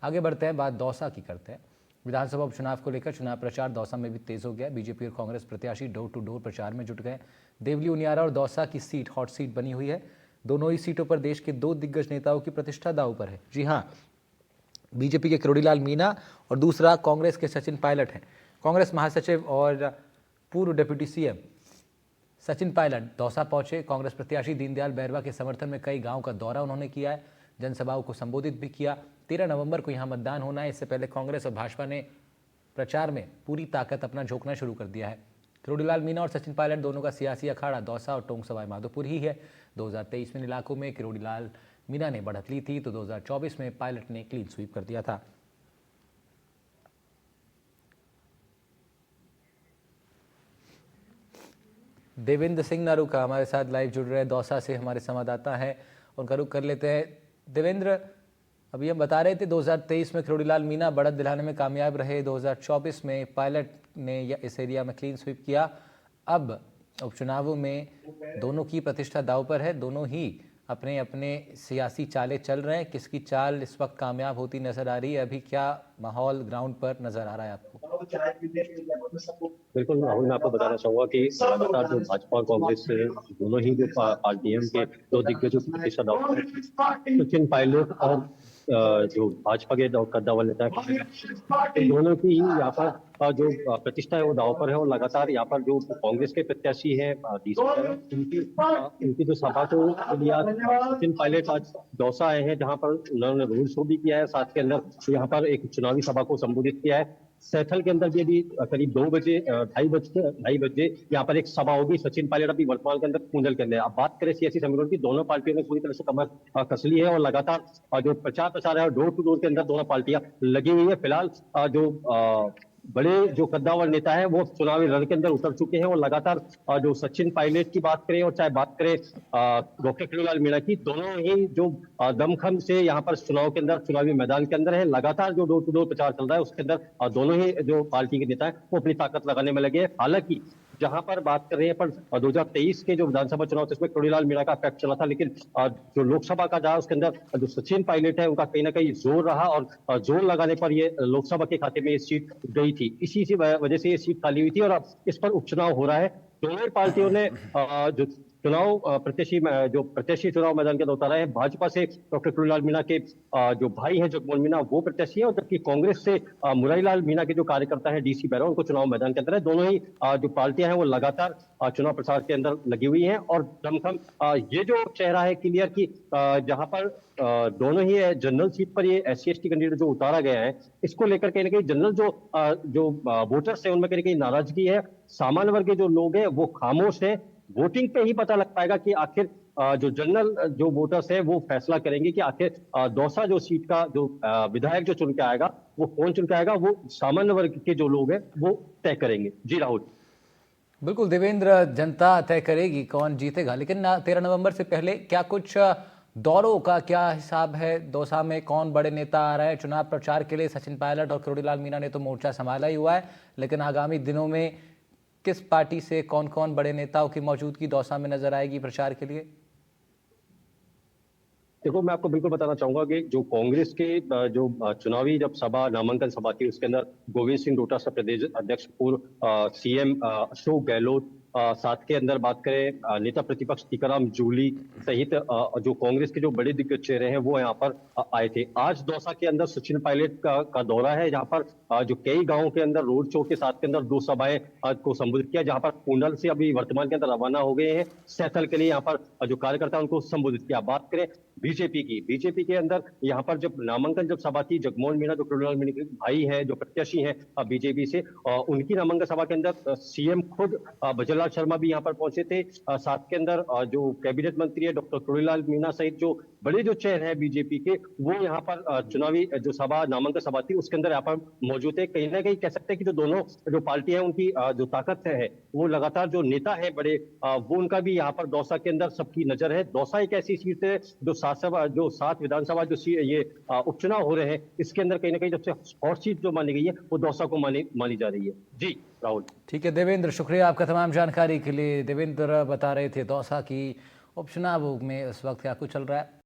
आगे बढ़ते हैं, बात दौसा की करते हैं। विधानसभा उपचुनाव को लेकर चुनाव प्रचार दौसा में भी तेज हो गया। बीजेपी और कांग्रेस प्रत्याशी डोर टू डोर प्रचार में जुट गए। देवली उनियारा और दौसा की सीट हॉट सीट बनी हुई है। दोनों ही सीटों पर देश के दो दिग्गज नेताओं की प्रतिष्ठा दांव पर है। जी हाँ, बीजेपी के किरोड़ीलाल मीणा और दूसरा कांग्रेस के सचिन पायलट हैं। कांग्रेस महासचिव और पूर्व डिप्टी सीएम सचिन पायलट दौसा पहुंचे। कांग्रेस प्रत्याशी दीनदयाल बैरवा के समर्थन में कई गांव का दौरा उन्होंने किया है, जनसभाओं को संबोधित भी किया। 13 नवंबर को यहां मतदान होना है। इससे पहले कांग्रेस और भाजपा ने प्रचार में पूरी ताकत अपना झोंकना शुरू कर दिया है। किरोड़ीलाल मीणा और सचिन पायलट दोनों का सियासी अखाड़ा दौसा और टोंक सवाई माधोपुर ही है। 2023 में इलाकों में किरोड़ीलाल मीणा ने बढ़त ली थी तो 2024 में पायलट ने क्लीन स्वीप कर दिया था। देवेंद्र सिंह नारूका हमारे साथ लाइव जुड़ रहे हैं, दौसा से हमारे संवाददाता हैं, उनका रुख कर लेते हैं। देवेंद्र, अभी हम बता रहे थे 2023 में किरोड़ीलाल मीणा बढ़त दिलाने में कामयाब रहे, 2024 में पायलट ने इस एरिया में क्लीन स्वीप किया। अब उपचुनावों में दोनों की प्रतिष्ठा दांव पर है, दोनों ही अपने अपने सियासी चालें चल रहे हैं। किसकी चाल इस वक्त कामयाब होती नजर आ रही है? अभी क्या माहौल ग्राउंड पर नजर आ रहा है आपको? बिल्कुल राहुल, मैं आपको बताना चाहूंगा कि लगातार जो भाजपा और कांग्रेस दोनों ही जो पार्टियों के दो दिग्गजों की प्रतिष्ठा दांव पर है। सचिन पायलट और जो भाजपा के कद्दा वाले नेता है, दोनों की ही यहाँ पर जो प्रतिष्ठा है वो दांव पर है। और लगातार यहाँ पर जो कांग्रेस के प्रत्याशी है उनकी जो सभा को लिया, सचिन पायलट आज दौसा आए हैं, जहां पर उन्होंने रोड शो भी किया है, साथ के अंदर यहाँ पर एक चुनावी सभा को संबोधित किया है। सैथल के अंदर भी अभी करीब 2 बजे 2:30 बजे यहाँ पर एक सभा होगी। सचिन पायलट अभी वर्तमान के अंदर पूंजल के अंदर। अब बात करें सियासी समीकरण की, दोनों पार्टियों ने पूरी तरह से कमर कस ली है और लगातार जो प्रचार प्रसार है डोर टू डोर के अंदर दोनों पार्टियां लगी हुई है। फिलहाल जो बड़े जो कद्दावर नेता है वो चुनावी रण के अंदर उतर चुके हैं और लगातार जो सचिन पायलट की बात करें और चाहे बात करें डॉक्टर किरोड़ीलाल मीणा की, दोनों ही जो दमखम से यहाँ पर चुनाव के अंदर चुनावी मैदान के अंदर है। लगातार जो डोर टू डोर प्रचार चल रहा है उसके अंदर दोनों ही जो पार्टी के नेता है वो अपनी ताकत लगाने में लगे हैं। हालांकि जहां पर बात कर रहे हैं पर 2023 के जो विधानसभा चुनाव थे उसमें किरोड़ीलाल मीणा का इफेक्ट चला था, लेकिन जो लोकसभा का जहां उसके अंदर जो सचिन पायलट है उनका कहीं ना कहीं जोर रहा और जोर लगाने पर ये लोकसभा के खाते में ये सीट गई थी। इसी वजह से ये सीट खाली हुई थी और अब इस पर उपचुनाव हो रहा है। दोनों पार्टियों ने जो चुनाव प्रत्याशी चुनाव मैदान के अंदर उतारा है। भाजपा से डॉक्टर किरोड़ीलाल मीणा के जो भाई हैं जगमोहन मीणा वो प्रत्याशी है, और जबकि कांग्रेस से मुरारीलाल मीणा के जो कार्यकर्ता है डीसी बैरवा, उनको चुनाव मैदान के अंदर है। दोनों ही जो पार्टियां हैं वो लगातार चुनाव प्रचार के अंदर लगी हुई हैं और दमखम ये जो चेहरा है क्लियर की जहां पर दोनों ही जनरल सीट पर ये SC/ST कैंडिडेट जो उतारा गया है, इसको लेकर कहीं ना कहीं जनरल जो वोटर्स है उनमें कहीं ना कहीं नाराजगी है। सामान्य वर्ग के जो लोग हैं वो खामोश है। वोटिंग पे ही पता लग पाएगा कि आखिर जो जनरल जो वोटर्स है वो फैसला करेंगे कि आखिर दौसा जो सीट का जो विधायक जो चुन के आएगा वो कौन चुन के आएगा, वो सामान्य वर्ग के जो लोग हैं वो तय करेंगे। जी राहुल। बिल्कुल देवेंद्र, जनता तय करेगी कौन जीतेगा, लेकिन 13 नवंबर से पहले क्या कुछ दौरों का क्या हिसाब है? दौसा में कौन बड़े नेता आ रहे हैं चुनाव प्रचार के लिए? सचिन पायलट और किरोड़ीलाल मीणा ने तो मोर्चा संभाला ही हुआ है, लेकिन आगामी दिनों में किस पार्टी से कौन कौन बड़े नेताओं की मौजूदगी दौसा में नजर आएगी प्रचार के लिए? देखो, मैं आपको बिल्कुल बताना चाहूंगा कि जो कांग्रेस के जो चुनावी जब सभा नामांकन सभा थी उसके अंदर गोविंद सिंह डोटासरा प्रदेश अध्यक्ष, पूर्व सीएम अशोक गहलोत, साथ के अंदर बात करें नेता प्रतिपक्ष टीकाराम जूली सहित जो कांग्रेस के जो बड़े दिग्गज चेहरे हैं वो यहाँ पर आए थे। आज दौसा के अंदर सचिन पायलट का दौरा है, जहाँ पर जो कई गांवों के अंदर रोड शो के साथ के अंदर 2 सभाएं को संबोधित किया, जहां पर कुंडल से अभी वर्तमान के अंदर रवाना हो गए हैं सैथल के लिए। यहाँ पर जो कार्यकर्ता उनको संबोधित किया। बात करें बीजेपी के अंदर यहाँ पर जब नामांकन जब सभा थी, जगमोहन मीणा जो किरोड़ीलाल मीणा के भाई है जो प्रत्याशी हैं बीजेपी से, उनकी नामांकन सभा के अंदर सीएम खुद भजनलाल शर्मा भी यहाँ पर पहुंचे थे। साथ के अंदर जो कैबिनेट मंत्री है डॉक्टर किरोड़ीलाल मीणा सहित जो बड़े जो चेहरे हैं बीजेपी के, वो यहाँ पर चुनावी जो सभा नामांकन सभा थी उसके अंदर यहाँ पर मौजूद है। कहीं ना कहीं कह सकते हैं कि जो दोनों जो पार्टी है उनकी जो ताकत है वो लगातार जो नेता है बड़े वो उनका भी यहाँ पर दौसा के अंदर सबकी नजर है। दौसा एक ऐसी सीट है जो 7 विधानसभा जो ये उपचुनाव हो रहे हैं इसके अंदर कहीं ना कहीं सबसे हॉट सीट जो मानी गई है वो दौसा को मानी जा रही है। जी राहुल। ठीक है देवेंद्र, शुक्रिया आपका तमाम जानकारी के लिए। देवेंद्र बता रहे थे दौसा की उपचुनाव में इस वक्त क्या कुछ चल रहा है।